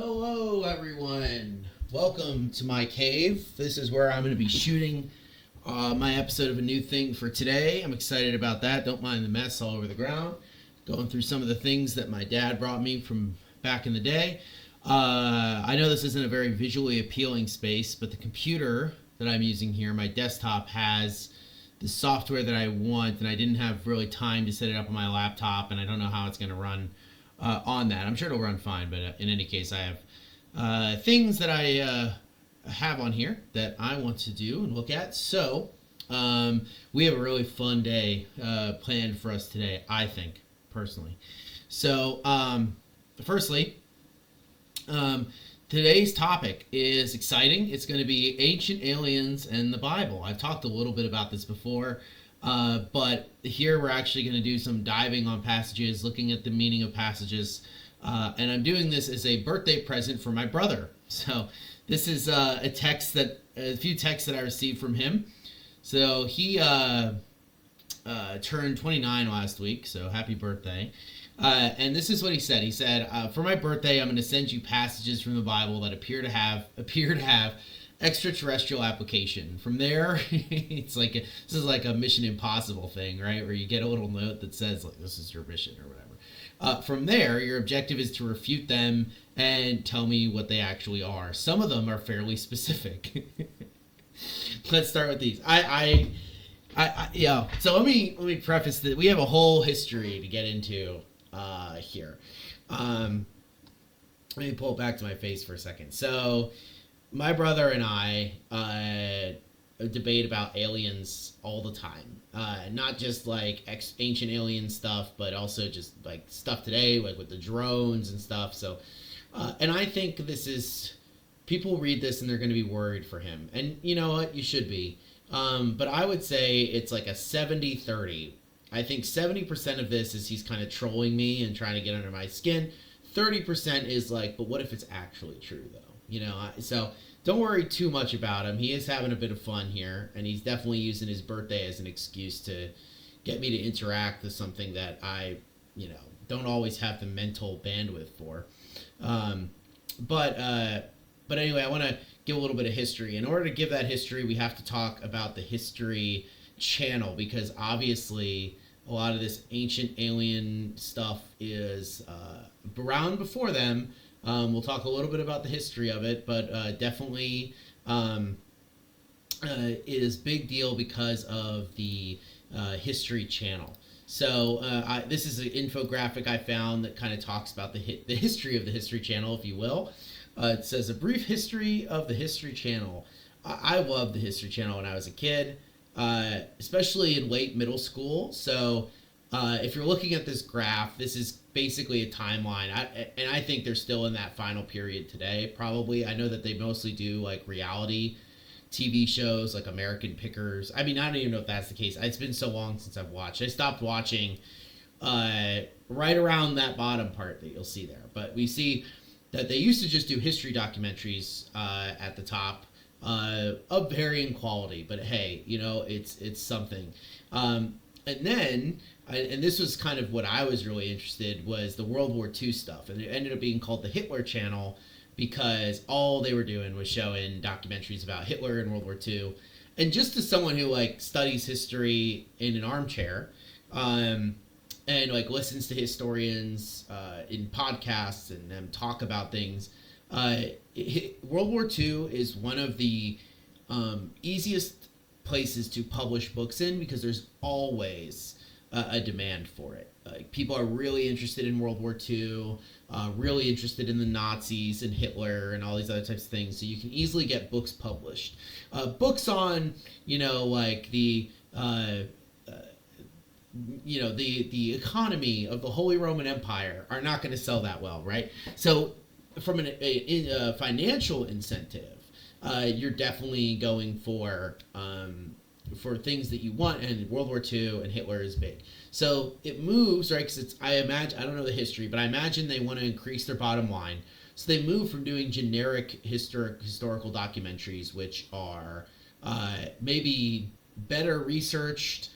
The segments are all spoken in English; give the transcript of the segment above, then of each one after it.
Hello, everyone. Welcome to my cave. This is where I'm going to be shooting my episode of A New Thing for today. I'm excited about that. Don't mind the mess all over the ground. Going through some of the things that my dad brought me from back in the day. I know this isn't a very visually appealing space, but the computer that I'm using here, my desktop, has the software that I want, and I didn't have really time to set it up on my laptop, and I don't know how it's going to run on that. I'm sure it'll run fine, but in any case, I have things that I have on here that I want to do and look at. So we have a really fun day planned for us today, I think, personally. So firstly, today's topic is exciting. It's going to be ancient aliens and the Bible. I've talked a little bit about this before. But here we're actually going to do some diving on passages, looking at the meaning of passages. And I'm doing this as a birthday present for my brother. So this is a few texts that I received from him. So he turned 29 last week, so happy birthday. And this is what he said. He said, for my birthday, I'm going to send you passages from the Bible that appear to have extraterrestrial application. From there, this is like a Mission Impossible thing, right? Where you get a little note that says, like, this is your mission or whatever. From there, your objective is to refute them and tell me what they actually are. Some of them are fairly specific. Let's start with these. So let me preface that we have a whole history to get into here. Let me pull it back to my face for a second. So my brother and I debate about aliens all the time. Not just like ancient alien stuff, but also just like stuff today, like with the drones and stuff. So, and I think people read this and they're going to be worried for him. And you know what? You should be. But I would say it's like a 70-30. I think 70% of this is he's kind of trolling me and trying to get under my skin. 30% is like, but what if it's actually true though? So don't worry too much about him. He is having a bit of fun here, and he's definitely using his birthday as an excuse to get me to interact with something that I, don't always have the mental bandwidth for. But anyway, I want to give a little bit of history. In order to give that history, we have to talk about the History Channel, because obviously a lot of this ancient alien stuff is around before them. We'll talk a little bit about the history of it, but definitely is big deal because of the History Channel. So this is an infographic I found that kind of talks about the history of the History Channel, if you will. It says, a brief history of the History Channel. I loved the History Channel when I was a kid, especially in late middle school. So if you're looking at this graph, this is basically a timeline. And I think they're still in that final period today, probably. I know that they mostly do like reality TV shows like American Pickers. I mean, I don't even know if that's the case. It's been so long since I've watched. I stopped watching right around that bottom part that you'll see there. But we see that they used to just do history documentaries at the top of varying quality. But hey, it's something. And then, and this was kind of what I was really interested, was the World War II stuff. And it ended up being called the Hitler Channel because all they were doing was showing documentaries about Hitler and World War II. And just as someone who like studies history in an armchair, and like listens to historians in podcasts and them talk about things, World War II is one of the easiest places to publish books in because there's always a demand for it. Like, people are really interested in World War II, really interested in the Nazis and Hitler and all these other types of things. So you can easily get books published. Books on, like the economy of the Holy Roman Empire are not going to sell that well, right? So from a financial incentive, you're definitely going for things that you want, and World War II and Hitler is big. So it moves, right? Because I don't know the history, but I imagine they want to increase their bottom line. So they move from doing generic historical documentaries, which are maybe better researched,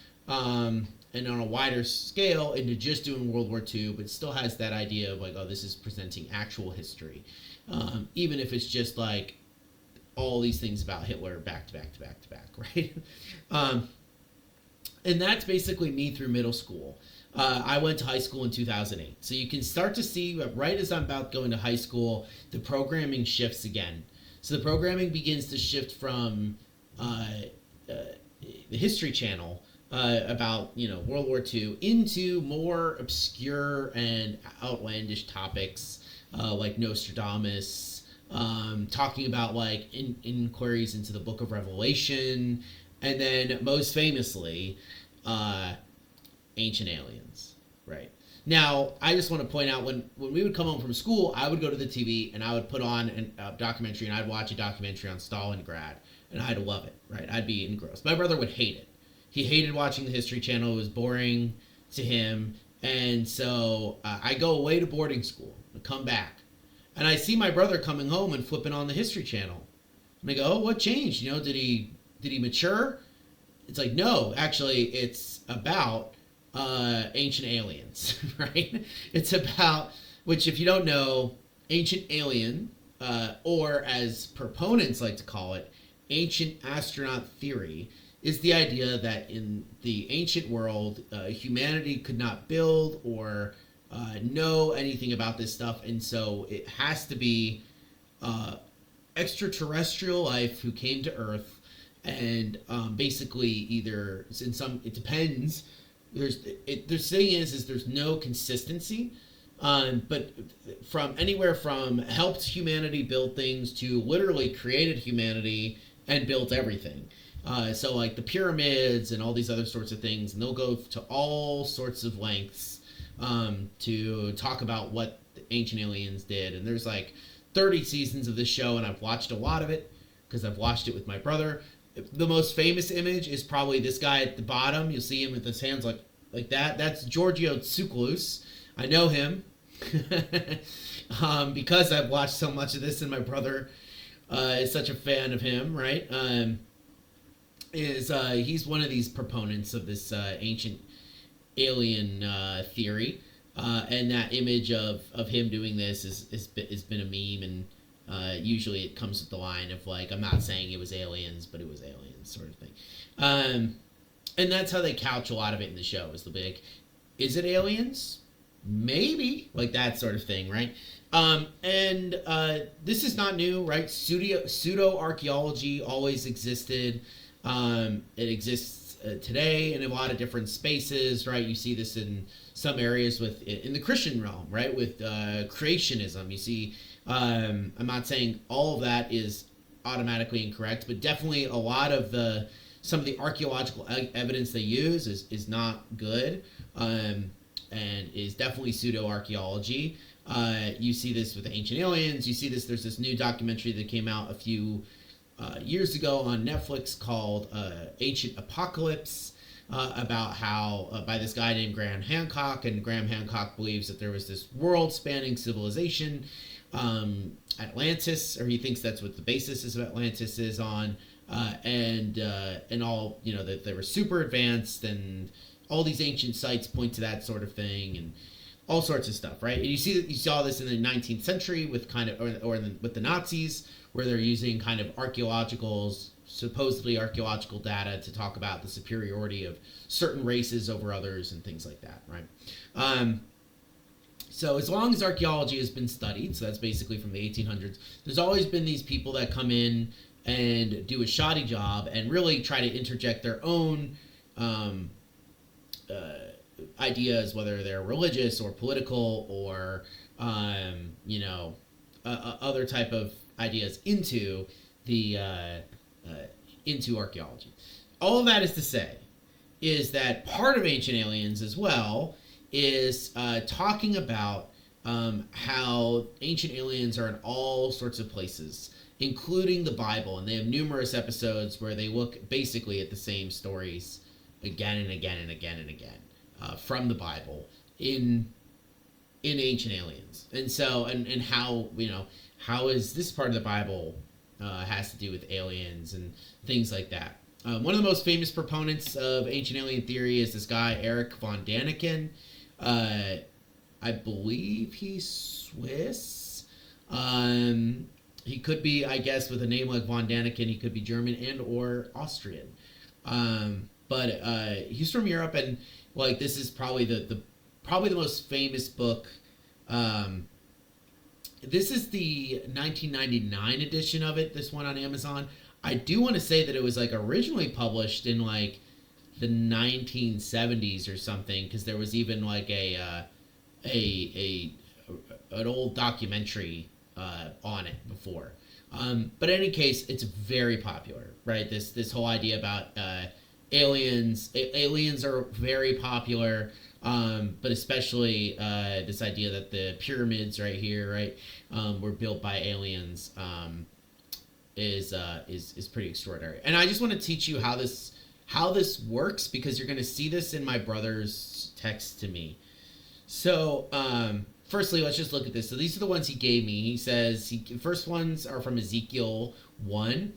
and on a wider scale into just doing World War II, but still has that idea of like, oh, this is presenting actual history, even if it's just like all these things about Hitler back to back to back to back, right? um, and that's basically me through middle school. I went to high school in 2008. So you can start to see right as I'm about going to high school, the programming shifts again. So the programming begins to shift from the History Channel about World War II into more obscure and outlandish topics like Nostradamus, talking about like inquiries into the Book of Revelation, and then most famously, Ancient Aliens. Right. Now, I just want to point out when we would come home from school, I would go to the TV and I would put on a documentary, and I'd watch a documentary on Stalingrad, and I'd love it. Right. I'd be engrossed. My brother would hate it. He hated watching the History Channel. It was boring to him. And so I go away to boarding school and come back. And I see my brother coming home and flipping on the History Channel. And I go, oh, what changed? Did he mature? It's like, no, actually, it's about ancient aliens, right? It's about, which if you don't know, ancient alien, or as proponents like to call it, ancient astronaut theory, is the idea that in the ancient world, humanity could not build or know anything about this stuff, and so it has to be extraterrestrial life who came to Earth, and basically either in some, it depends. The thing is there's no consistency, but from anywhere from helped humanity build things to literally created humanity and built everything. So like the pyramids and all these other sorts of things, and they'll go to all sorts of lengths to talk about what the ancient aliens did. And there's like 30 seasons of this show, and I've watched a lot of it because I've watched it with my brother. The most famous image is probably this guy at the bottom. You'll see him with his hands like that. That's Giorgio Tsoukalos. I know him because I've watched so much of this, and my brother is such a fan of him, right? He's one of these proponents of this ancient alien theory, and that image of him doing this has been a meme, and usually it comes with the line of like, I'm not saying it was aliens, but it was aliens, sort of thing. And that's how they couch a lot of it in the show, is the big, is it aliens? Maybe, like that sort of thing, right? And this is not new, right? Pseudo archaeology always existed. It exists today in a lot of different spaces, right? You see this in some areas in the Christian realm, right? With creationism, you see. I'm not saying all of that is automatically incorrect, but definitely a lot of some of the archaeological evidence they use is not good, and is definitely pseudo archaeology. You see this with ancient aliens. You see this. There's this new documentary that came out a few years ago on Netflix called Ancient Apocalypse, about how by this guy named Graham Hancock, and Graham Hancock believes that there was this world-spanning civilization, Atlantis, or he thinks that's what the basis of Atlantis is on, and all, that they were super advanced, and all these ancient sites point to that sort of thing, and all sorts of stuff, right? And you saw this in the 19th century with with the Nazis, where they're using kind of supposedly archaeological data to talk about the superiority of certain races over others and things like that, right? So as long as archaeology has been studied, so that's basically from the 1800s, there's always been these people that come in and do a shoddy job and really try to interject their own ideas, whether they're religious or political or other type of ideas into archaeology. All of that is to say is that part of Ancient Aliens as well is talking about how ancient aliens are in all sorts of places, including the Bible, and they have numerous episodes where they look basically at the same stories again and again and again and again from the Bible in Ancient Aliens. And so, and how, how is this part of the Bible has to do with aliens and things like that. One of the most famous proponents of ancient alien theory is this guy, Eric von Daniken. Uh, I believe he's Swiss. He could be, I guess, with a name like von Daniken, he could be German and or Austrian. But he's from Europe, and like this is probably the most famous book. This is the 1999 edition of it. This one on Amazon. I do want to say that it was like originally published in like the 1970s or something, because there was even like an old documentary on it before. But in any case, it's very popular, right? This whole idea about aliens. Aliens are very popular, but especially this idea that the pyramids right here, right, were built by aliens, is pretty extraordinary. And I just want to teach you how this works, because you're going to see this in my brother's text to me. So, firstly, let's just look at this. So these are the ones he gave me. He says, first ones are from Ezekiel 1.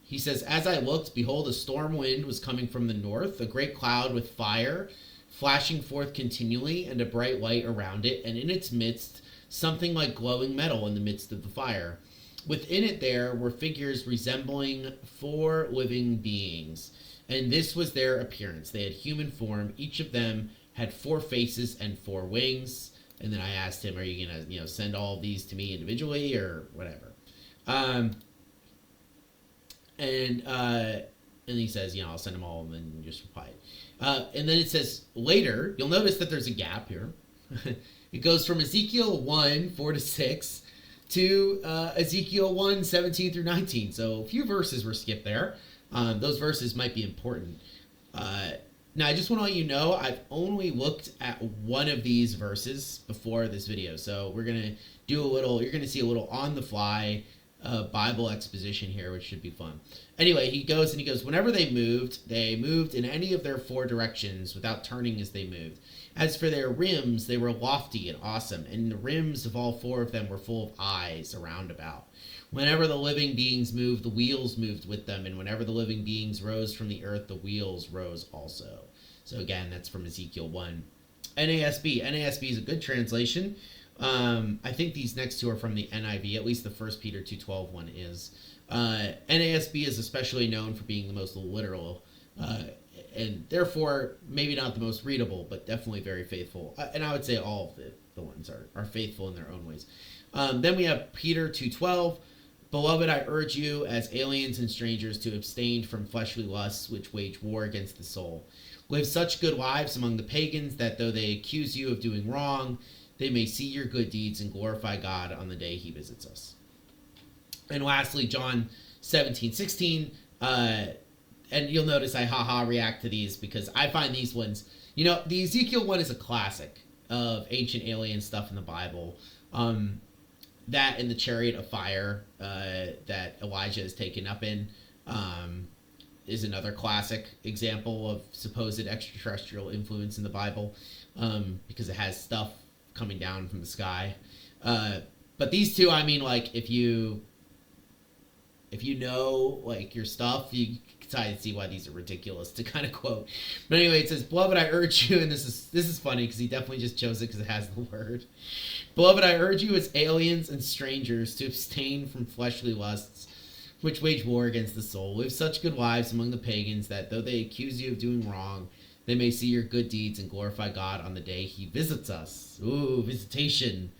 He says, as I looked, behold, a storm wind was coming from the north, a great cloud with fire, flashing forth continually, and a bright light around it, and in its midst, something like glowing metal in the midst of the fire. Within it there were figures resembling 4 living beings, and this was their appearance. They had human form. Each of them had 4 faces and 4 wings. And then I asked him, are you going to, send all of these to me individually or whatever? And he says, I'll send them all, and then just reply. And then it says later, you'll notice that there's a gap here. It goes from Ezekiel 1, 4-6 to Ezekiel 1, 17 through 19. So a few verses were skipped there. Those verses might be important. Now, I just want to let you know, I've only looked at one of these verses before this video. So we're going to do you're going to see a little on-the-fly Bible exposition here, which should be fun. Anyway, he goes, whenever they moved in any of their 4 directions without turning as they moved. As for their rims, they were lofty and awesome, and the rims of all 4 of them were full of eyes around about. Whenever the living beings moved, the wheels moved with them, and whenever the living beings rose from the earth, the wheels rose also. So again, that's from Ezekiel 1. NASB. NASB is a good translation. I think these next 2 are from the NIV, at least the 1 Peter 2:12 one is. NASB is especially known for being the most literal, and therefore maybe not the most readable, but definitely very faithful. And I would say all of the ones are faithful in their own ways. Then we have Peter 2:12. Beloved, I urge you as aliens and strangers to abstain from fleshly lusts which wage war against the soul. Live such good lives among the pagans that though they accuse you of doing wrong, they may see your good deeds and glorify God on the day he visits us. And lastly, John 17:16. And you'll notice I react to these because I find these ones, the Ezekiel one is a classic of ancient alien stuff in the Bible. That and the chariot of fire that Elijah is taken up in is another classic example of supposed extraterrestrial influence in the Bible, because it has stuff coming down from the sky. But these 2, I mean, like, if you know, like, your stuff, you can see why these are ridiculous to kind of quote. But anyway, it says, Beloved, I urge you, and this is funny because he definitely just chose it because it has the word. Beloved, I urge you as aliens and strangers to abstain from fleshly lusts which wage war against the soul. Live such good lives among the pagans that though they accuse you of doing wrong, they may see your good deeds and glorify God on the day he visits us. Ooh, visitation.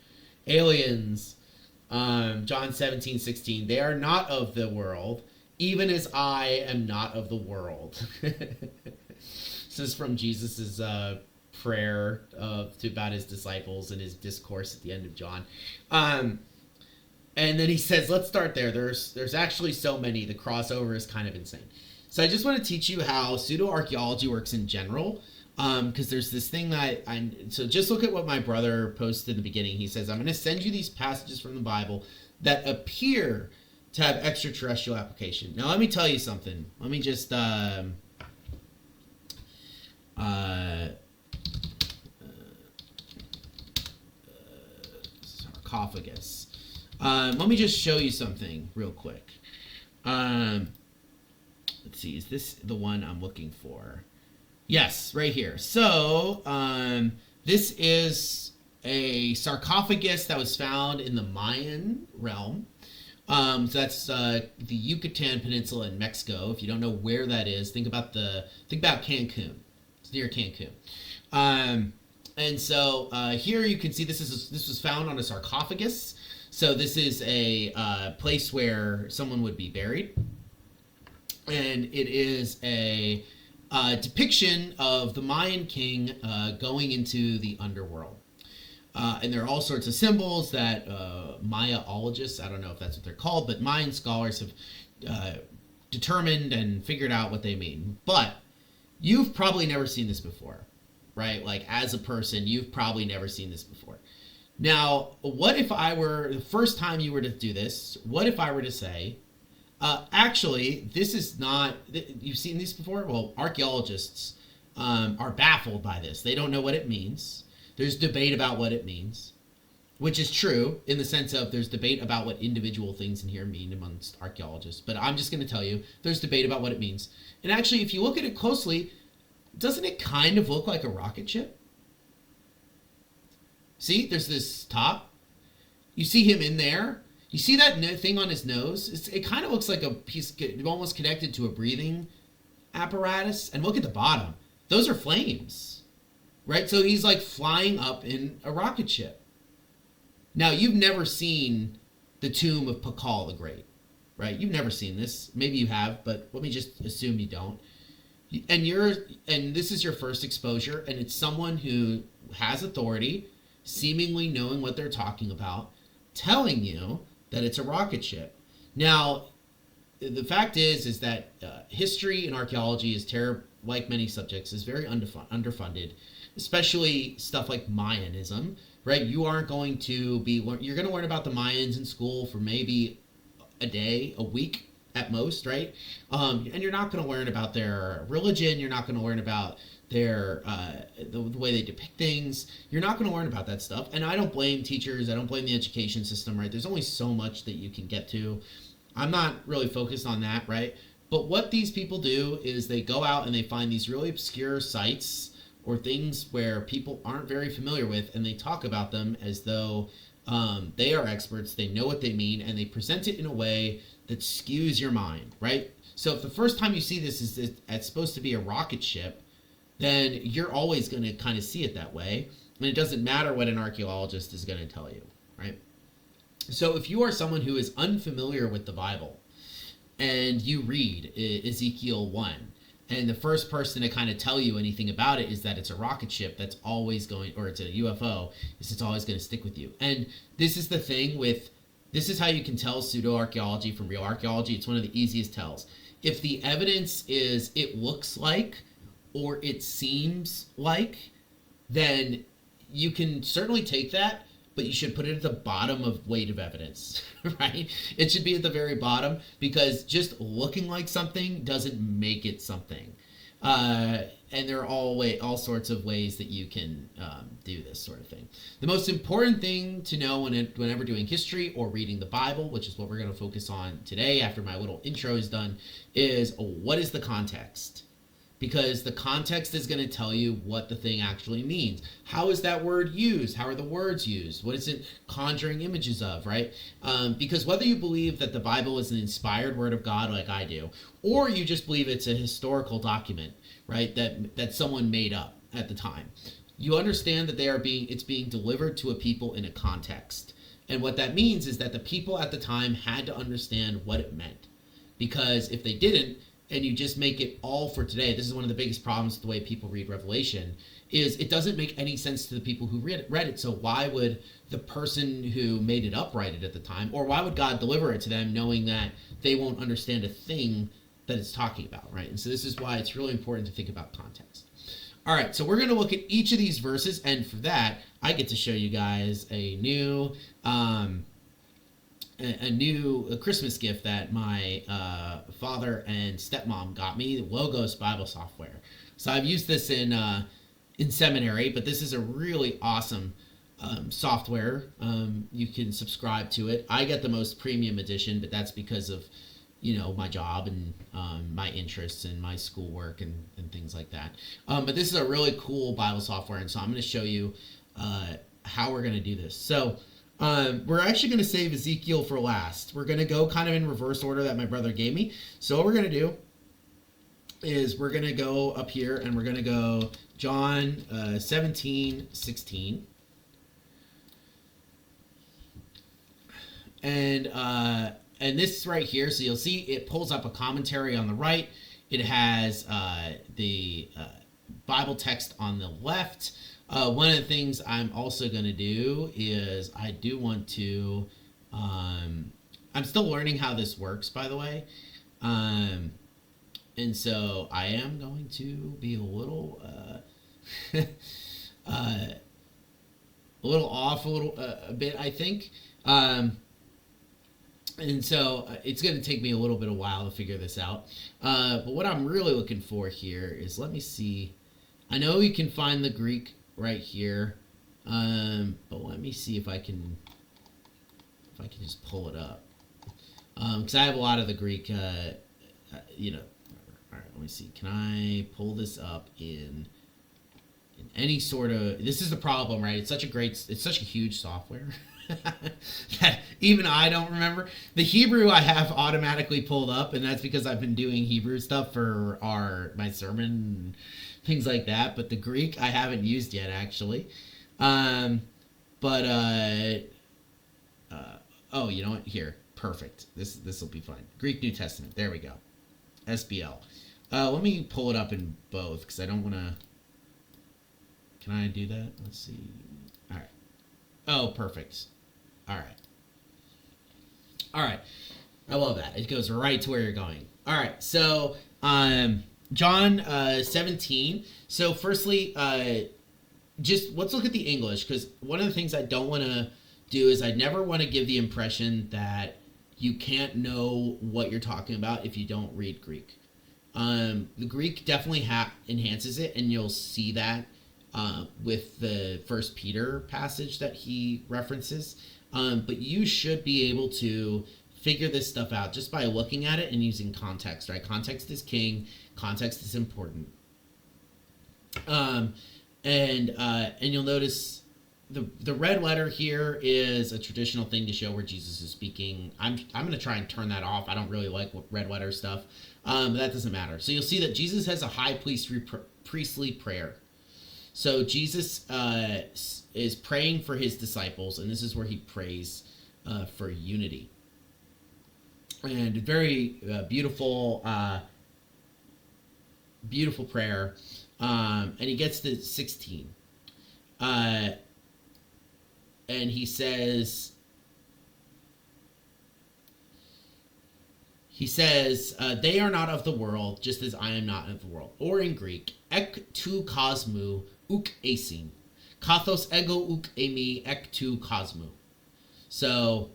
Aliens. John 17:16. They are not of the world, even as I am not of the world. This is from Jesus's prayer about his disciples and his discourse at the end of John. And then he says, let's start there. There's actually so many. The crossover is kind of insane. So I just want to teach you how pseudo-archaeology works in general, because there's this thing that so just look at what my brother posted in the beginning. He says, I'm going to send you these passages from the Bible that appear to have extraterrestrial application. Now, let me tell you something. Let me just sarcophagus. Let me just show you something real quick. let's see, is this the one I'm looking for? Yes, right here. So this is a sarcophagus that was found in the Mayan realm. So that's the Yucatan Peninsula in Mexico. If you don't know where that is, think about Cancun. It's near Cancun. And so here you can see this was found on a sarcophagus. So this is a place where someone would be buried, and it is a depiction of the Mayan king going into the underworld. And there are all sorts of symbols that Mayaologists, I don't know if that's what they're called, but Mayan scholars have determined and figured out what they mean. But you've probably never seen this before, right? Like, as a person, you've probably never seen this before. Now, what if I were, the first time you were to do this, what if I were to say, actually, this is not, you've seen these before? Well, archaeologists are baffled by this. They don't know what it means. There's debate about what it means, which is true in the sense of there's debate about what individual things in here mean amongst archaeologists. But I'm just going to tell you, there's debate about what it means. And actually, if you look at it closely, doesn't it kind of look like a rocket ship? See, there's this top. You see him in there. You see that thing on his nose? It kind of looks like a piece, almost connected to a breathing apparatus. And look at the bottom. Those are flames. Right? So he's like flying up in a rocket ship. Now, you've never seen the tomb of Pakal the Great, right? You've never seen this. Maybe you have, but let me just assume you don't. And this is your first exposure, and it's someone who has authority, seemingly knowing what they're talking about, telling you that it's a rocket ship. Now, the fact is that history and archaeology like many subjects, is very underfunded, especially stuff like Mayanism, right? You aren't going to you're going to learn about the Mayans in school for maybe a day, a week at most, right? And you're not going to learn about their religion. You're not going to learn about their the way they depict things. You're not going to learn about that stuff. And I don't blame teachers. I don't blame the education system, right? There's only so much that you can get to. I'm not really focused on that, right? But what these people do is they go out and they find these really obscure sites or things where people aren't very familiar with, and they talk about them as though they are experts, they know what they mean, and they present it in a way that skews your mind, right? So if the first time you see this is it's supposed to be a rocket ship, then you're always going to kind of see it that way, and it doesn't matter what an archaeologist is going to tell you, right? So if you are someone who is unfamiliar with the Bible, and you read Ezekiel 1, and the first person to kind of tell you anything about it is that it's a rocket ship that's always going, or it's a UFO, it's always going to stick with you. And this is the thing this is how you can tell pseudo-archaeology from real archaeology. It's one of the easiest tells. If the evidence is it looks like, or it seems like, then you can certainly take that, but you should put it at the bottom of weight of evidence, right? It should be at the very bottom, because just looking like something doesn't make it something. And there are all sorts of ways that you can do this sort of thing. The most important thing to know whenever doing history or reading the Bible, which is what we're going to focus on today after my little intro is done, is what is the context? Because the context is going to tell you what the thing actually means. How is that word used? How are the words used? What is it conjuring images of, right? Because whether you believe that the Bible is an inspired word of God like I do, or you just believe it's a historical document, right, that someone made up at the time, you understand that it's being delivered to a people in a context. And what that means is that the people at the time had to understand what it meant. Because if they didn't, and you just make it all for today, this is one of the biggest problems with the way people read Revelation, is it doesn't make any sense to the people who read it. So why would the person who made it up write it at the time? Or why would God deliver it to them knowing that they won't understand a thing that it's talking about, right? And so this is why it's really important to think about context. All right, so we're going to look at each of these verses, and for that, I get to show you guys a new Christmas gift that my father and stepmom got me, Logos Bible software. So I've used this in seminary, but this is a really awesome software. You can subscribe to it. I get the most premium edition, but that's because of my job and my interests and my schoolwork and things like that. But this is a really cool Bible software, and so I'm going to show you how we're going to do this. So we're actually going to save Ezekiel for last. We're going to go kind of in reverse order that my brother gave me. So what we're going to do is we're going to go up here and we're going to go John 17:16. And this right here, so you'll see it pulls up a commentary on the right. It has the Bible text on the left. One of the things I'm also going to do is I do want to, I'm still learning how this works, by the way. And so I am going to be a little, a little off a bit, I think. And so it's going to take me a little bit of while to figure this out. But what I'm really looking for here is, let me see. I know you can find the Greek right here. But let me see if I can just pull it up. Because I have a lot of the Greek, All right, let me see. Can I pull this up in any sort of... This is the problem, right? It's such a huge software. That even I don't remember. The Hebrew I have automatically pulled up, and that's because I've been doing Hebrew stuff for my sermon and things like that. But the Greek I haven't used yet, actually. Oh, you know what? Here, perfect. This will be fine. Greek New Testament. There we go. SBL. Let me pull it up in both because I don't want to. Can I do that? Let's see. All right. Oh, perfect. All right. I love that. It goes right to where you're going. All right. So, John 17. So, firstly, just let's look at the English, because one of the things I don't want to do is I never want to give the impression that you can't know what you're talking about if you don't read Greek. The Greek definitely enhances it, and you'll see that with the First Peter passage that he references. But you should be able to figure this stuff out just by looking at it and using context, right? Context is king. Context is important. And you'll notice the red letter here is a traditional thing to show where Jesus is speaking. I'm going to try and turn that off. I don't really like red letter stuff. But that doesn't matter. So you'll see that Jesus has a high priestly prayer. So Jesus is praying for his disciples, and this is where he prays for unity. And very beautiful prayer. And he gets to 16. And he says, they are not of the world, just as I am not of the world. Or in Greek, ek tu kosmou uk esin. Kathos ego uk emi ek tu kosmou. So,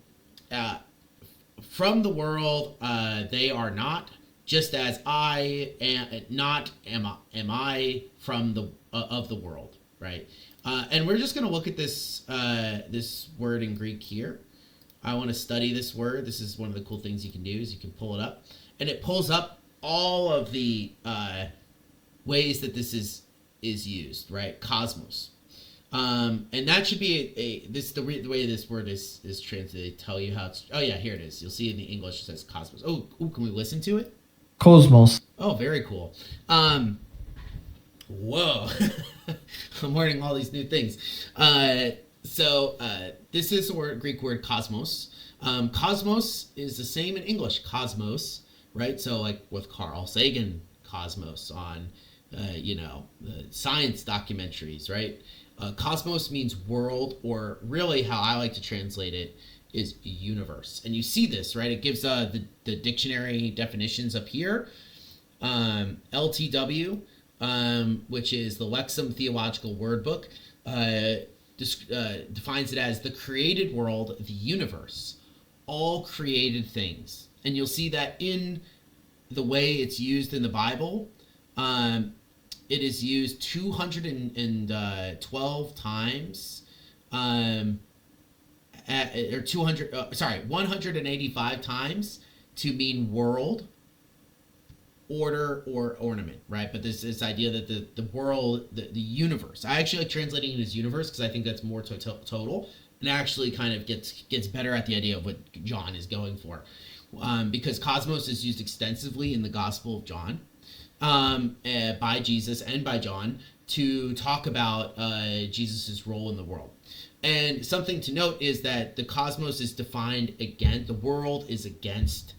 from the world, they are not, just as I am not am I from the of the world, right? And we're just going to look at this this word in Greek here. I want to study this word. This is one of the cool things you can do is you can pull it up, and it pulls up all of the ways that this is used, right? Cosmos, and that should be the way this word is translated. Tell you how it's. Oh yeah, here it is. You'll see in the English it says cosmos. Oh, can we listen to it? Cosmos. Oh, very cool. Whoa, I'm learning all these new things. So this is the Greek word cosmos. Cosmos is the same in English, cosmos, right? So like with Carl Sagan, cosmos on, science documentaries, right? Cosmos means world, or really how I like to translate it is universe. And you see this, right? It gives the dictionary definitions up here. LTW, which is the Lexham Theological Word Book, defines it as the created world, the universe, all created things. And you'll see that in the way it's used in the Bible. It is used 212 times, or 185 times to mean world, order, or ornament, right? But this idea that the world, the universe. I actually like translating it as universe because I think that's more total, and actually kind of gets better at the idea of what John is going for, because cosmos is used extensively in the Gospel of John, by Jesus and by John to talk about Jesus's role in the world. And something to note is that the cosmos is defined again. The world is against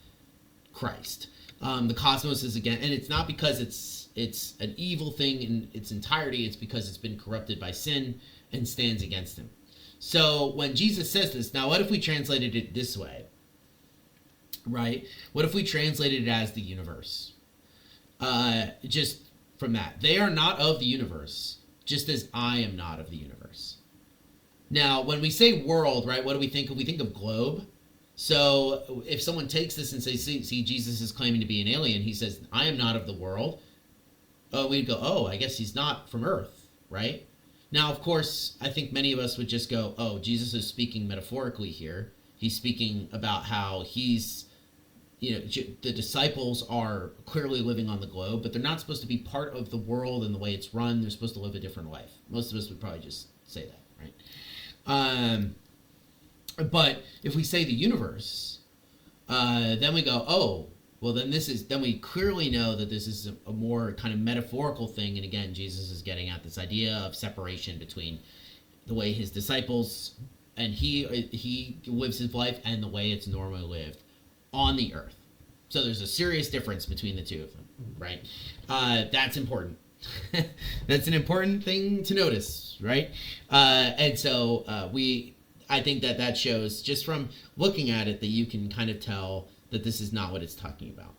Christ. The cosmos is again, and it's not because it's an evil thing in its entirety. It's because it's been corrupted by sin and stands against him. So when Jesus says this, now what if we translated it this way, right? What if we translated it as the universe? Just from that, they are not of the universe, just as I am not of the universe. Now, when we say world, right, what do we think of? We think of globe. So if someone takes this and says, see, Jesus is claiming to be an alien, he says, I am not of the world. Oh, we'd go, oh, I guess he's not from Earth, right? Now, of course, I think many of us would just go, oh, Jesus is speaking metaphorically here. He's speaking about how he's, the disciples are clearly living on the globe, but they're not supposed to be part of the world and the way it's run. They're supposed to live a different life. Most of us would probably just say that, right? But if we say the universe, then we go, oh, well, then we clearly know that this is a more kind of metaphorical thing. And again, Jesus is getting at this idea of separation between the way his disciples and he lives his life and the way it's normally lived on the earth. So there's a serious difference between the two of them, right? That's important. That's an important thing to notice, right? And so I think that shows, just from looking at it, that you can kind of tell that this is not what it's talking about.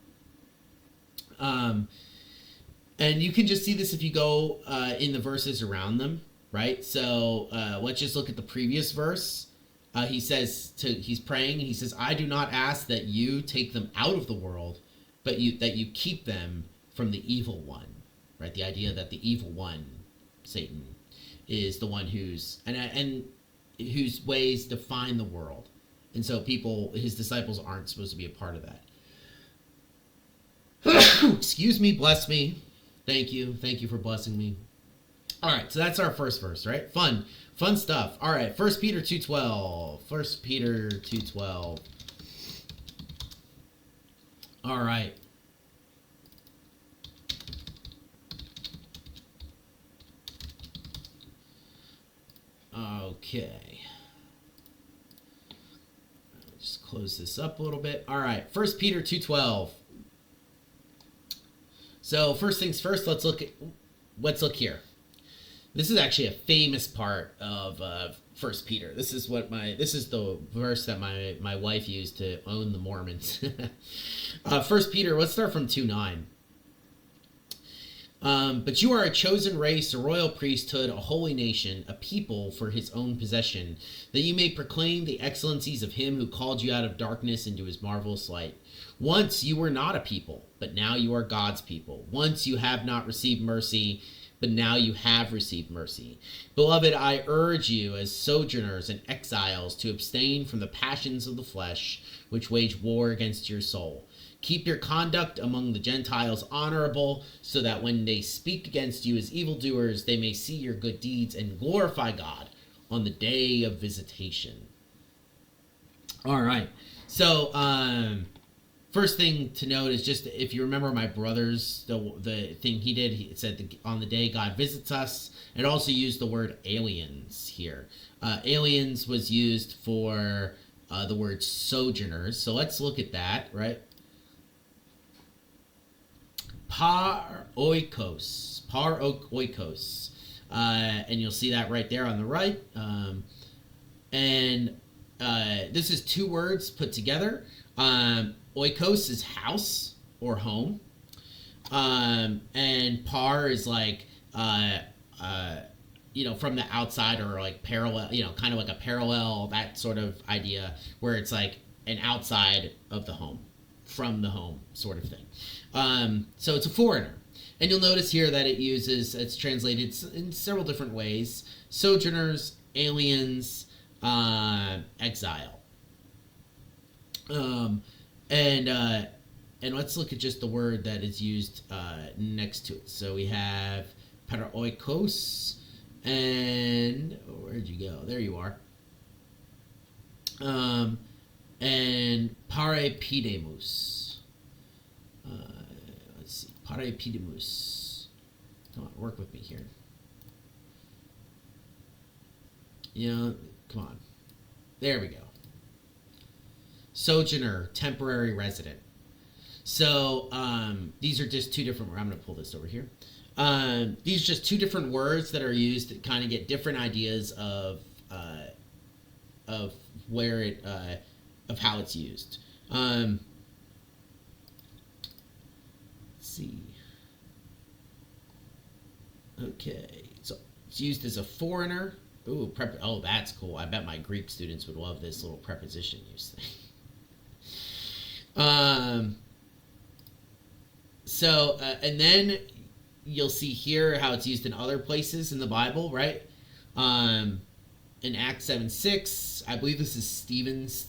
And you can just see this if you go in the verses around them, right? So let's just look at the previous verse. He's praying, and he says, I do not ask that you take them out of the world, but that you keep them from the evil one, right? The idea that the evil one, Satan, is the one whose ways define the world. And so his disciples aren't supposed to be a part of that. Excuse me, bless me. Thank you for blessing me. All right, so that's our first verse, right? Fun stuff. All right, 1 Peter 2:12. 1 Peter 2:12. All right. Okay. Just close this up a little bit. All right, 1 Peter 2:12. So first things first, let's look here. This is actually a famous part of 1 Peter. This is the verse that my wife used to own the Mormons. 1 Peter, let's start from 2:9. But you are a chosen race, a royal priesthood, a holy nation, a people for his own possession, that you may proclaim the excellencies of him who called you out of darkness into his marvelous light. Once you were not a people, but now you are God's people. Once you have not received mercy, but now you have received mercy. Beloved, I urge you as sojourners and exiles to abstain from the passions of the flesh, which wage war against your soul. Keep your conduct among the Gentiles honorable, so that when they speak against you as evildoers, they may see your good deeds and glorify God on the day of visitation. All right. So, first thing to note is just, if you remember my brother's, the thing he did, he said on the day God visits us. It also used the word aliens here. Aliens was used for the word sojourners. So let's look at that, right? Par oikos. And you'll see that right there on the right. This is two words put together. Oikos is house or home. And par is like, from the outside, or like parallel, kind of like a parallel, that sort of idea, where it's like an outside of the home, from the home sort of thing. So it's a foreigner. And you'll notice here that it's translated in several different ways: sojourners, aliens, exile. And let's look at just the word that is used next to it. So we have paraoikos, and where'd you go? There you are. And parepidemus. Let's see, parepidemus. Come on, work with me here. Come on. There we go. Sojourner, temporary resident. So these are just two different. I'm going to pull this over here. These are just two different words that are used to kind of get different ideas of where it of how it's used. Let's see. Okay, so it's used as a foreigner. Ooh, oh, that's cool. I bet my Greek students would love this little preposition use thing. And then you'll see here how it's used in other places in the Bible, right? In Acts 7:6, I believe this is Stephen's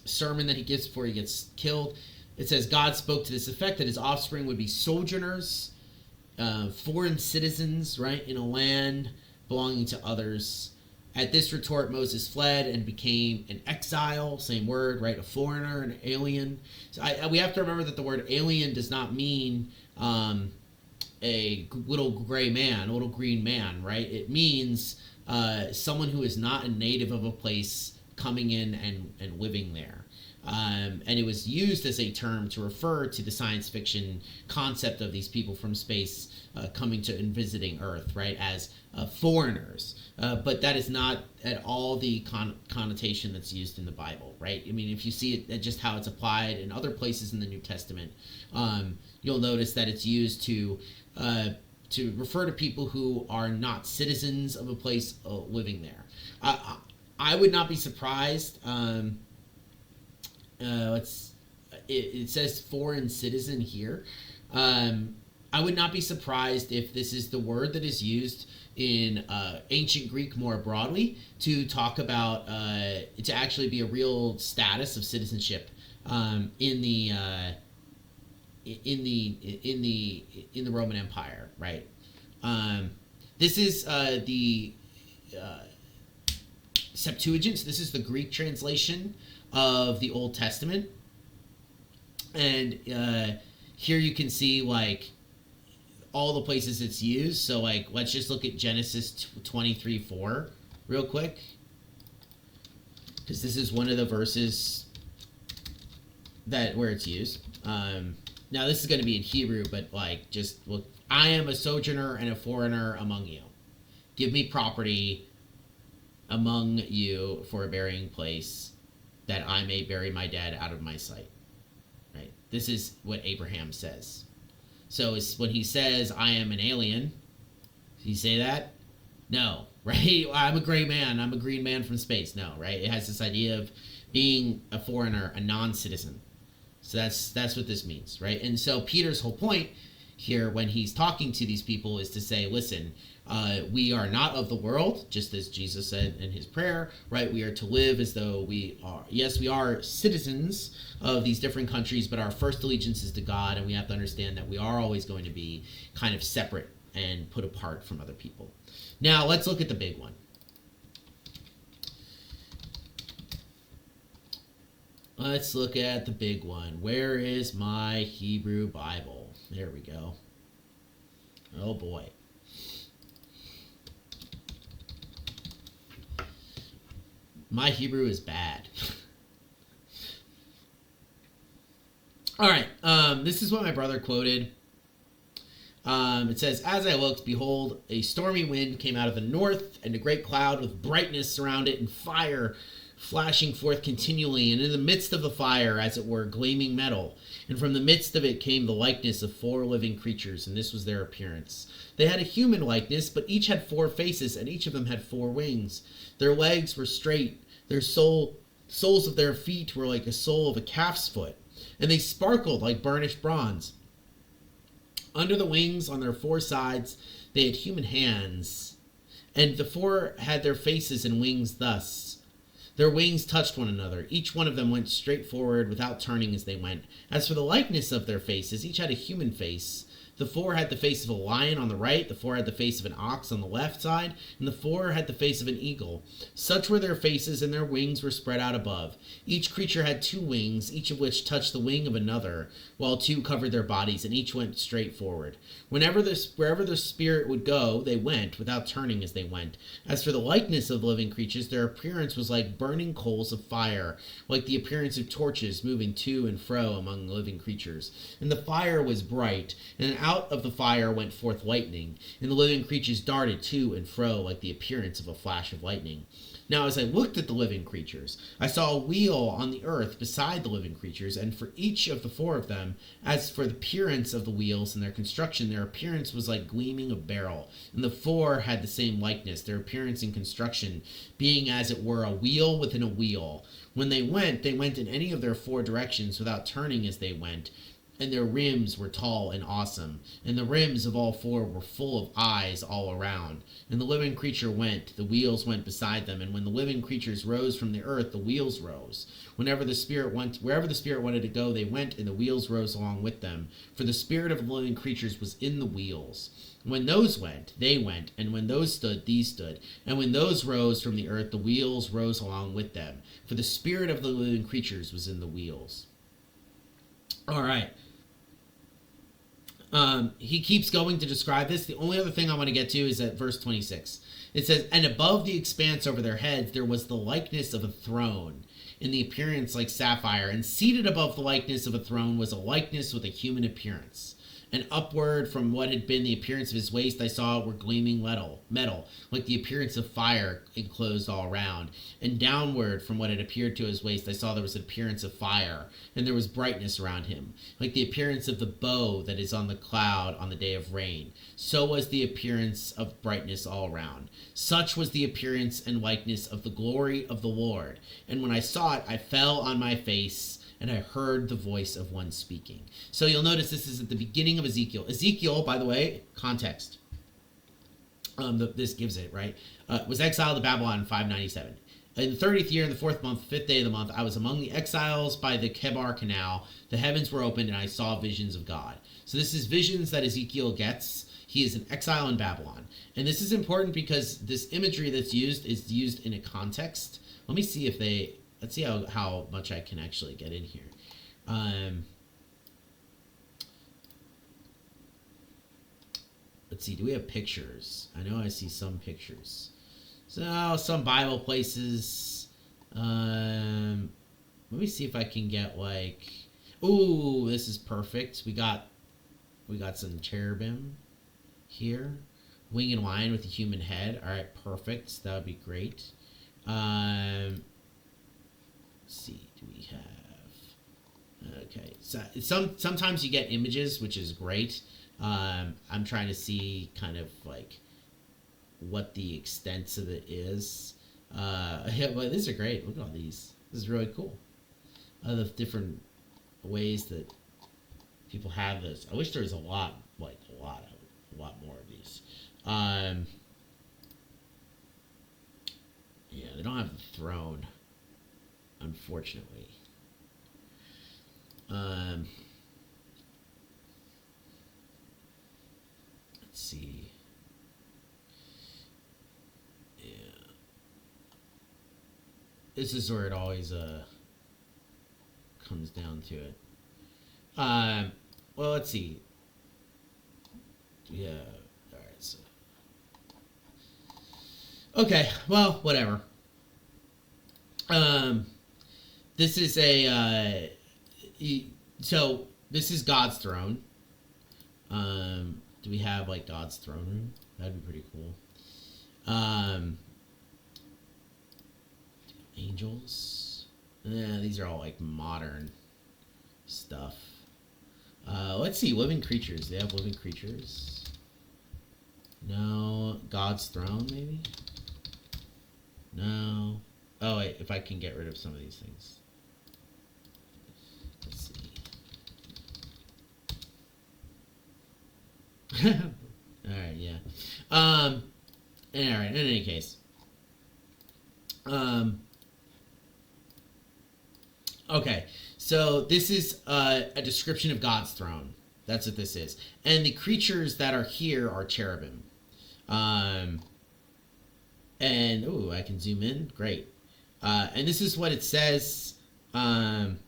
sermon that he gives before he gets killed. It says, God spoke to this effect that his offspring would be sojourners, foreign citizens, right, in a land belonging to others. At this retort, Moses fled and became an exile, same word, right, a foreigner, an alien. So we have to remember that the word alien does not mean a little gray man, a little green man, right? It means someone who is not a native of a place coming in and living there. And it was used as a term to refer to the science fiction concept of these people from space coming to and visiting Earth, right, as foreigners. But that is not at all the connotation that's used in the Bible, right? I mean, if you see it just how it's applied in other places in the New Testament, you'll notice that it's used to refer to people who are not citizens of a place living there. I would not be surprised. It says foreign citizen here. I would not be surprised if this is the word that is used in ancient Greek more broadly to talk about to actually be a real status of citizenship in the Roman Empire, right? This is the Septuagint. So this is the Greek translation of the Old Testament, and here you can see like all the places it's used. So like let's just look at Genesis 23:4 real quick, because this is one of the verses where it's used. Now this is going to be in Hebrew, but like just look. I am a sojourner and a foreigner among you. Give me property among you for a burying place, that I may bury my dead out of my sight. Right? This is what Abraham says. So when he says, I am an alien, does he say that? No, right? I'm a gray man. I'm a green man from space. No, right? It has this idea of being a foreigner, a non-citizen. So that's what this means, right? And so Peter's whole point here when he's talking to these people is to say, listen, we are not of the world, just as Jesus said in his prayer, right? We are to live as though we are. Yes, we are citizens of these different countries, but our first allegiance is to God, and we have to understand that we are always going to be kind of separate and put apart from other people. Now, let's look at the big one. Let's look at the big one. Where is my Hebrew Bible? There we go. Oh boy. My Hebrew is bad. All right. This is what my brother quoted. It says, as I looked, behold, a stormy wind came out of the north, and a great cloud with brightness around it and fire flashing forth continually, and in the midst of the fire, as it were, gleaming metal. And from the midst of it came the likeness of 4 living creatures, and this was their appearance. They had a human likeness, but each had 4 faces, and each of them had 4 wings. Their legs were straight, their soles of their feet were like a sole of a calf's foot, and they sparkled like burnished bronze. Under the wings, on their 4 sides, they had human hands, and the 4 had their faces and wings thus. Their wings touched one another. Each one of them went straight forward without turning as they went. As for the likeness of their faces, each had a human face. The four had the face of a lion on the right, the four had the face of an ox on the left side, and the four had the face of an eagle. Such were their faces, and their wings were spread out above. Each creature had 2 wings, each of which touched the wing of another, while 2 covered their bodies, and each went straight forward. Wherever their spirit would go, they went, without turning as they went. As for the likeness of the living creatures, their appearance was like burning coals of fire, like the appearance of torches moving to and fro among the living creatures. And the fire was bright, and out of the fire went forth lightning, and the living creatures darted to and fro like the appearance of a flash of lightning. Now as I looked at the living creatures, I saw a wheel on the earth beside the living creatures, and for each of the 4 of them, as for the appearance of the wheels and their construction, their appearance was like gleaming of beryl. And the 4 had the same likeness, their appearance and construction being as it were a wheel within a wheel. When they went in any of their 4 directions without turning as they went. And their rims were tall and awesome, and the rims of all 4 were full of eyes all around. And the living creature went, the wheels went beside them, and when the living creatures rose from the earth, the wheels rose. Wherever the spirit wanted to go, they went, and the wheels rose along with them. For the spirit of the living creatures was in the wheels. When those went, they went, and when those stood, these stood. And when those rose from the earth, the wheels rose along with them. For the spirit of the living creatures was in the wheels. All right. He keeps going to describe this. The only other thing I want to get to is at verse 26. It says, "And above the expanse over their heads there was the likeness of a throne, in the appearance like sapphire. And seated above the likeness of a throne was a likeness with a human appearance. And upward from what had been the appearance of his waist, I saw were gleaming metal, like the appearance of fire enclosed all around. And downward from what had appeared to his waist, I saw there was an appearance of fire, and there was brightness around him, like the appearance of the bow that is on the cloud on the day of rain. So was the appearance of brightness all around. Such was the appearance and likeness of the glory of the Lord. And when I saw it, I fell on my face, and I heard the voice of one speaking." So you'll notice this is at the beginning of Ezekiel. Ezekiel, by the way, context. This gives it, right? Was exiled to Babylon in 597. In the 30th year, in the 4th month, 5th day of the month, I was among the exiles by the Kebar Canal. The heavens were opened, and I saw visions of God. So this is visions that Ezekiel gets. He is an exile in Babylon. And this is important because this imagery that's used is used in a context. Let me see if they... Let's see how much I can actually get in here. Let's see. Do we have pictures? I know I see some pictures. So some Bible places. Let me see if I can get like... Ooh, this is perfect. We got some cherubim here. Wing and lion with a human head. All right, perfect. That would be great. See, do we have... Okay, so sometimes you get images, which is great. I'm trying to see kind of like what the extent of it is. Yeah, well, these are great. Look at all these. This is really cool. The different ways that people have this. I wish there was a lot more of these. Yeah, they don't have the throne, unfortunately. Let's see. Yeah. This is where it always comes down to it. Well, let's see. Yeah. All right. So. Okay. Well, whatever. This is a so this is God's throne. Do we have like God's throne room? That'd be pretty cool. Angels. Yeah, these are all like modern stuff. Let's see, living creatures. They have living creatures. No, God's throne maybe. No. Oh wait, if I can get rid of some of these things. Let's see. Alright, yeah. Alright, in any case. Okay, so this is a description of God's throne. That's what this is. And the creatures that are here are cherubim. Um, and, ooh, I can zoom in. Great. And this is what it says. Um,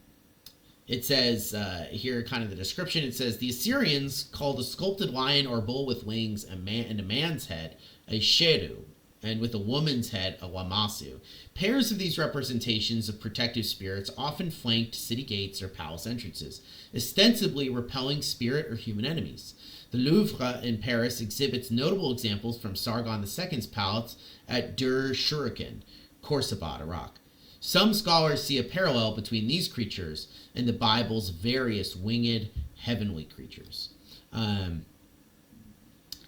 it says here, kind of the description. It says the Assyrians called a sculpted lion or bull with wings and a man's head a sheru, and with a woman's head a lamasu. Pairs of these representations of protective spirits often flanked city gates or palace entrances, ostensibly repelling spirit or human enemies. The Louvre in Paris exhibits notable examples from Sargon II's palace at Dur Shuriken, Khorsabad, Iraq. Some scholars see a parallel between these creatures and the Bible's various winged heavenly creatures.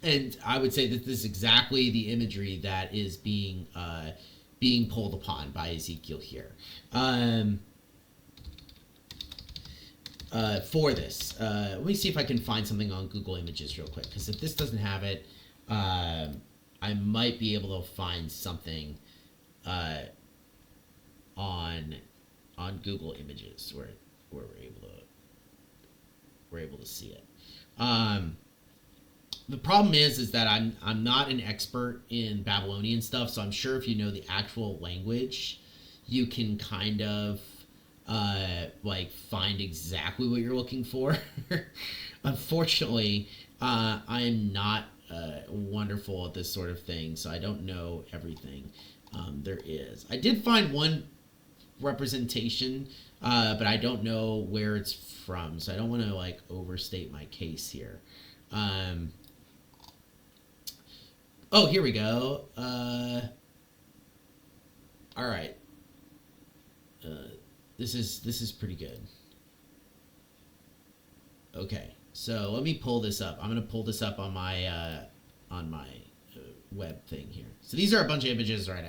And I would say that this is exactly the imagery that is being pulled upon by Ezekiel here. For this, let me see if I can find something on Google Images real quick, because if this doesn't have it, I might be able to find something on Google Images where we're able to see it. The problem is that I'm not an expert in Babylonian stuff, so I'm sure if you know the actual language, you can kind of like find exactly what you're looking for. Unfortunately, I'm not wonderful at this sort of thing, so I don't know everything there is. I did find one representation, but I don't know where it's from, so I don't want to like overstate my case here. Oh, here we go. All right. This is pretty good. Okay, so let me pull this up. I'm gonna pull this up on my web thing here. So these are a bunch of images, right?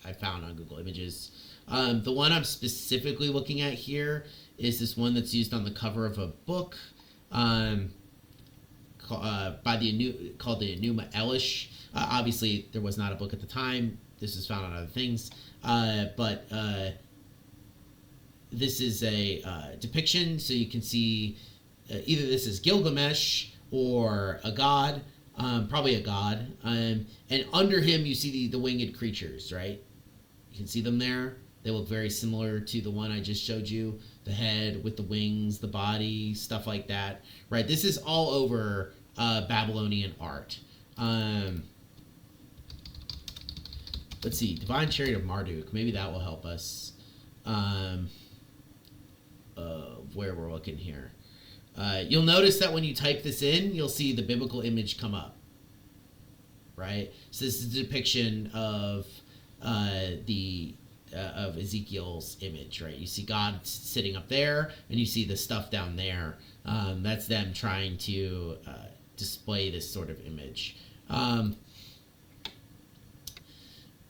I found on Google Images. The one I'm specifically looking at here is this one that's used on the cover of a book by called the Enuma Elish. Obviously, there was not a book at the time. This was found on other things, but this is a depiction, so you can see either this is Gilgamesh or a god, probably a god, and under him you see the winged creatures, right? You can see them there. They look very similar to the one I just showed you. The head with the wings, the body, stuff like that, right? This is all over Babylonian art. Let's see, Divine Chariot of Marduk. Maybe that will help us. Where we're looking here. You'll notice that when you type this in, you'll see the biblical image come up, right? So this is a depiction of of Ezekiel's image, right? You see God sitting up there, and you see the stuff down there. That's them trying to display this sort of image.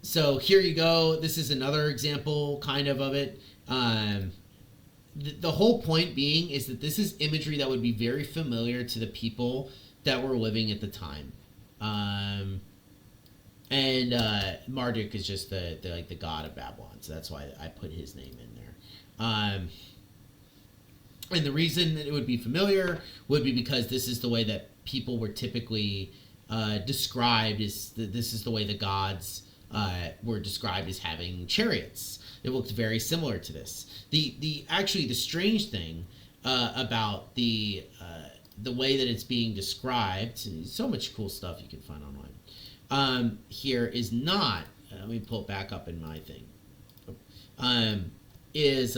So here you go. This is another example, kind of it. The whole point being is that this is imagery that would be very familiar to the people that were living at the time. And Marduk is just the god of Babylon, so that's why I put his name in there. And the reason that it would be familiar would be because this is the way that people were typically described. This is the way the gods were described as having chariots. It looked very similar to this. The strange thing about the way that it's being described, so much cool stuff you can find online. Here is not. Let me pull it back up in my thing. Is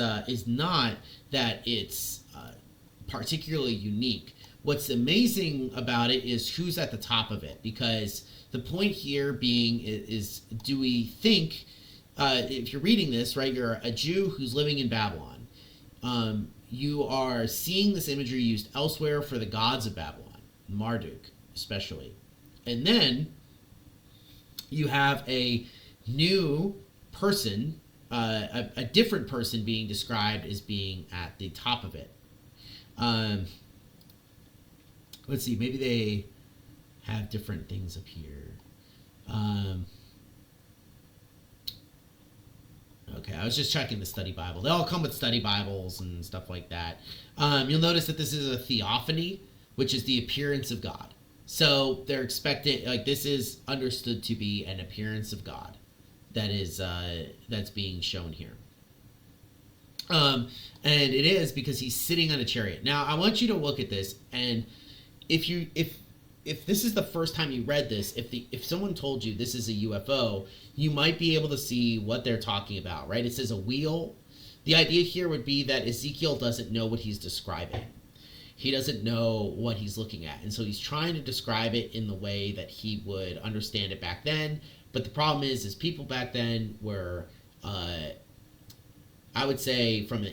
not that it's particularly unique. What's amazing about it is who's at the top of it, because the point here being is do we think, if you're reading this, right, you're a Jew who's living in Babylon. You are seeing this imagery used elsewhere for the gods of Babylon, Marduk especially. And then you have a new person, a different person being described as being at the top of it. Let's see, maybe they have different things up here. Okay, I was just checking the study Bible. They all come with study Bibles and stuff like that. You'll notice that this is a theophany, which is the appearance of God. So they're expecting, like, this is understood to be an appearance of God that is that's being shown here. And it is because he's sitting on a chariot. Now, I want you to look at this, and if this is the first time you read this, if someone told you this is a UFO, you might be able to see what they're talking about, right? It says a wheel. The idea here would be that Ezekiel doesn't know what he's describing. He doesn't know what he's looking at, and so he's trying to describe it in the way that he would understand it back then. But the problem is people back then were, I would say, from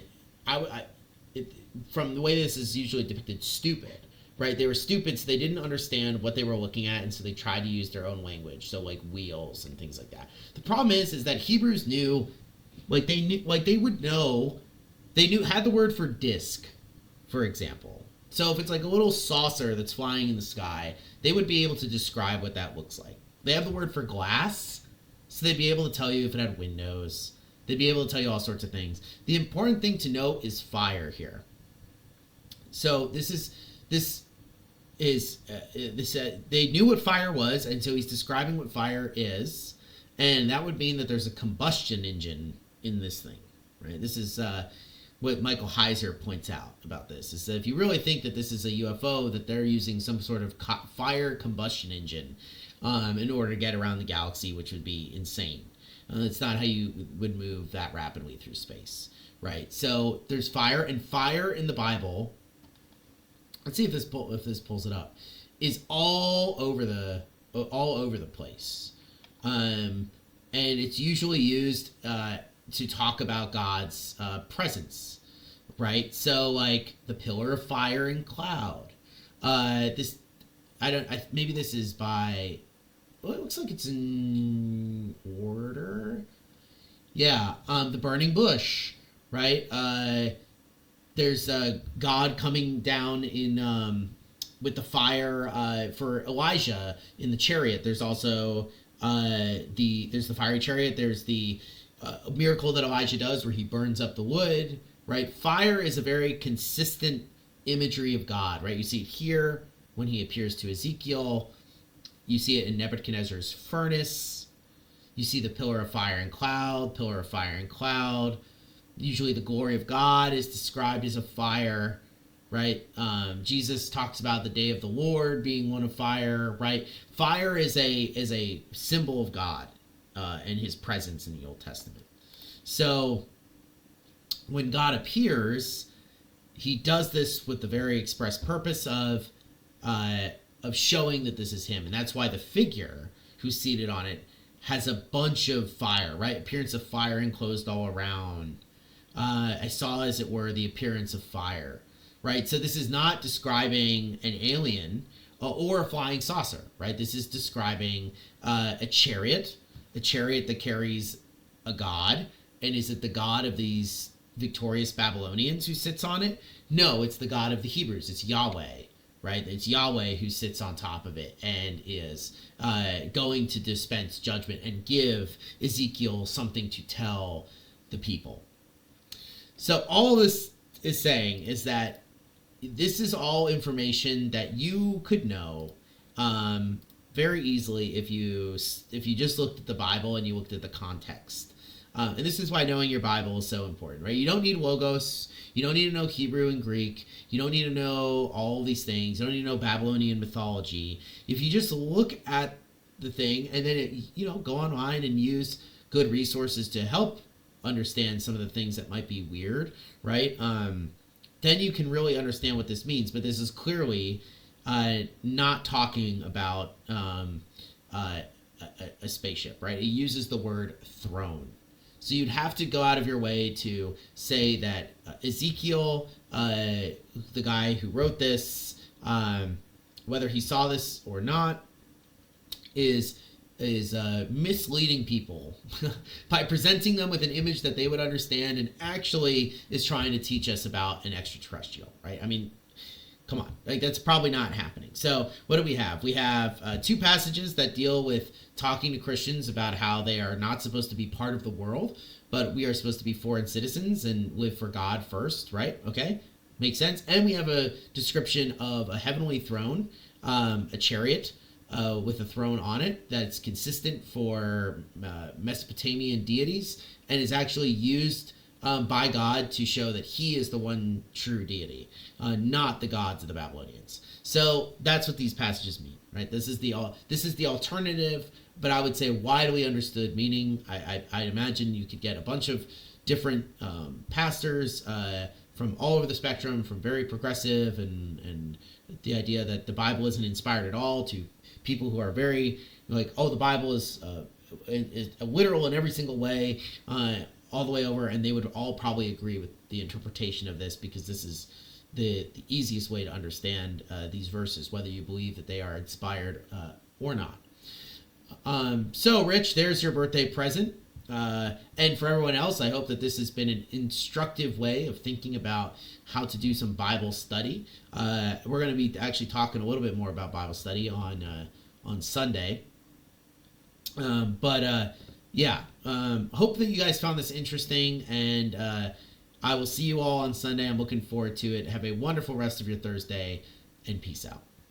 the way this is usually depicted, stupid. Right, they were stupid, so they didn't understand what they were looking at, and so they tried to use their own language, so like wheels and things like that. The problem is that Hebrews knew, they would know, had the word for disc, for example. So if it's like a little saucer that's flying in the sky, they would be able to describe what that looks like. They have the word for glass, so they'd be able to tell you if it had windows. They'd be able to tell you all sorts of things. The important thing to note is fire here. So they knew what fire was, and so he's describing what fire is, and that would mean that there's a combustion engine in this thing, right? This is what Michael Heiser points out about this, is that if you really think that this is a UFO, that they're using some sort of fire combustion engine in order to get around the galaxy, which would be insane. It's not how you would move that rapidly through space, right? So there's fire, and fire in the Bible, let's see if this pulls it up, is all over the place, and it's usually used to talk about God's presence, right? So like the pillar of fire and cloud. Maybe this is by. Well, it looks like it's in order. Yeah, the burning bush, right? There's God coming down in with the fire for Elijah in the chariot. There's also there's the fiery chariot. There's the miracle that Elijah does where he burns up the wood. Right, fire is a very consistent imagery of God. Right, you see it here when he appears to Ezekiel. You see it in Nebuchadnezzar's furnace. You see the pillar of fire and cloud, pillar of fire and cloud. Usually the glory of God is described as a fire, right? Jesus talks about the day of the Lord being one of fire, right? Fire is a symbol of God and his presence in the Old Testament. So when God appears, he does this with the very express purpose of showing that this is him. And that's why the figure who's seated on it has a bunch of fire, right? Appearance of fire enclosed all around. I saw, as it were, the appearance of fire, right? So this is not describing an alien or a flying saucer, right? This is describing a chariot that carries a god. And is it the god of these victorious Babylonians who sits on it? No, it's the God of the Hebrews. It's Yahweh, right? It's Yahweh who sits on top of it and is going to dispense judgment and give Ezekiel something to tell the people. So all this is saying is that this is all information that you could know very easily if you just looked at the Bible and you looked at the context. And this is why knowing your Bible is so important, right? You don't need Logos. You don't need to know Hebrew and Greek. You don't need to know all these things. You don't need to know Babylonian mythology. If you just look at the thing and then, go online and use good resources to help understand some of the things that might be weird, right? Then you can really understand what this means. But this is clearly not talking about a spaceship, right? It uses the word throne. So you'd have to go out of your way to say that Ezekiel, the guy who wrote this, whether he saw this or not, is misleading people by presenting them with an image that they would understand and actually is trying to teach us about an extraterrestrial, right? I mean, come on, like that's probably not happening. So what do we have? We have two passages that deal with talking to Christians about how they are not supposed to be part of the world. but we are supposed to be foreign citizens and live for God first, right? Okay, makes sense. And we have a description of a heavenly throne, a chariot with a throne on it that's consistent for Mesopotamian deities and is actually used by God to show that He is the one true deity, not the gods of the Babylonians. So that's what these passages mean, right? This is the alternative, but I would say widely understood meaning. I imagine you could get a bunch of different pastors from all over the spectrum, from very progressive and the idea that the Bible isn't inspired at all, to people who are very like, oh, the Bible is literal in every single way, all the way over, and they would all probably agree with the interpretation of this, because this is the easiest way to understand these verses, whether you believe that they are inspired or not. So, Rich, there's your birthday present. And for everyone else, I hope that this has been an instructive way of thinking about how to do some Bible study. We're going to be actually talking a little bit more about Bible study on Sunday. Yeah, hope that you guys found this interesting, and I will see you all on Sunday. I'm looking forward to it. Have a wonderful rest of your Thursday, and peace out.